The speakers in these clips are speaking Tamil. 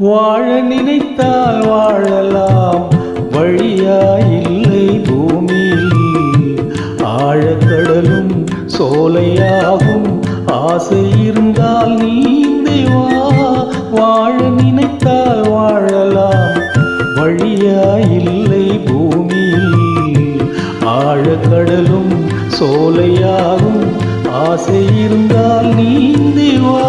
வாழ நினைத்தால் வாழலாம், வழியாயில்லை பூமியில். ஆழக்கடலும் சோலையாகும், ஆசை இருந்தால் நீந்தி வா. வாழ நினைத்தால் வாழலாம், வழியாயில்லை பூமியில். ஆழக்கடலும் சோலையாகும், ஆசை இருந்தால் நீந்தி வா.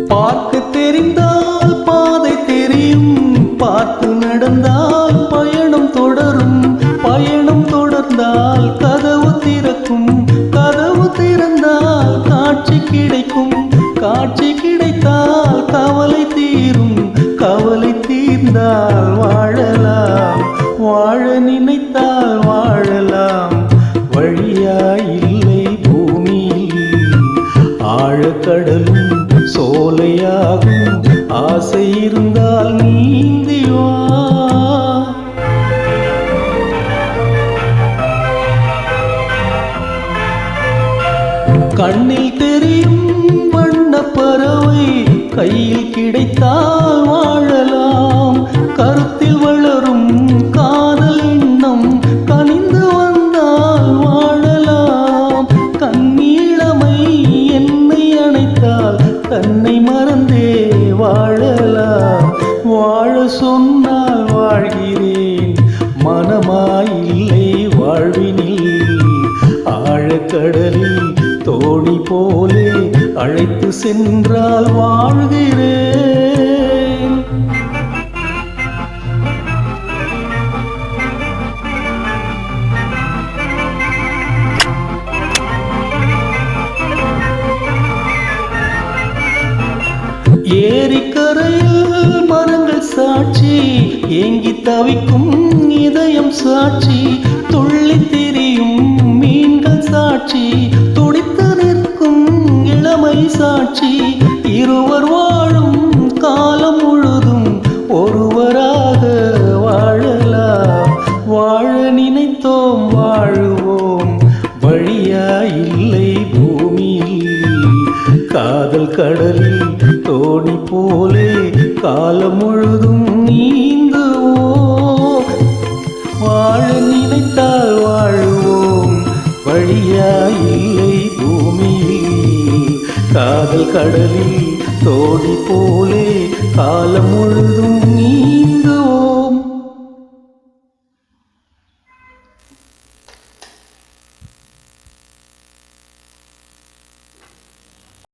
பார்க்க தெரிந்தால் பாதை தெரியும், பார்த்து நடந்தால் பயணம் தொடரும். பயணம் தொடர்ந்தால் கதவு திறக்கும், கதவு திறந்தால் காட்சி கிடைக்கும். காட்சி கிடைத்தால் கவலை தீரும், கவலை தீர்ந்தால் வாழலாம். வாழ நினைத்தால் வாழலாம், வழியாயில்லை பூமியில். ஆழக்கடலும் சோலையாகும், ஆசை இருந்தால் நீந்தி வா. கண்ணில் தெரியும் வண்ணப் பறவை, கையில் கிடைத்தால் வாழலாம். கருத்தில் வளரும் காதல் எண்ணம், கனிந்து வந்தால் வாழலாம். கண்ணீளமை என்னை அணைத்தால் தன்னை மறந்தே வாழலாம். வாழ சொன்னால் வாழ்கிறேன், மனமாயில்லை வாழ்வினில். ஆழக்கடலில் தோணி போலே அழைத்து சென்றால் வாழ்கிறேன். ஏரிக்கரையில் மரங்கள் சாட்சி, ஏங்கி தவிக்கும் இதயம் சாட்சி. துள்ளி திரியும் மீன்கள் சாட்சி, துடித்து நிற்கும் இளமை சாட்சி. இருவர் வாழும் காலம் முழுதும் ஒருவராக வாழலாம். வாழ நினைத்தோம் வாழுவோம், வழியாயில்லை பூமியில். காதல் கடலில் தோணி போலே காலம் முழுதும் நீந்துவோம். வாழ நினைத்தால் வாழுவோம், வழியாயில்லை பூமியில். காதல் கடலில் தோணி போலே காலம் முழுதும் நீ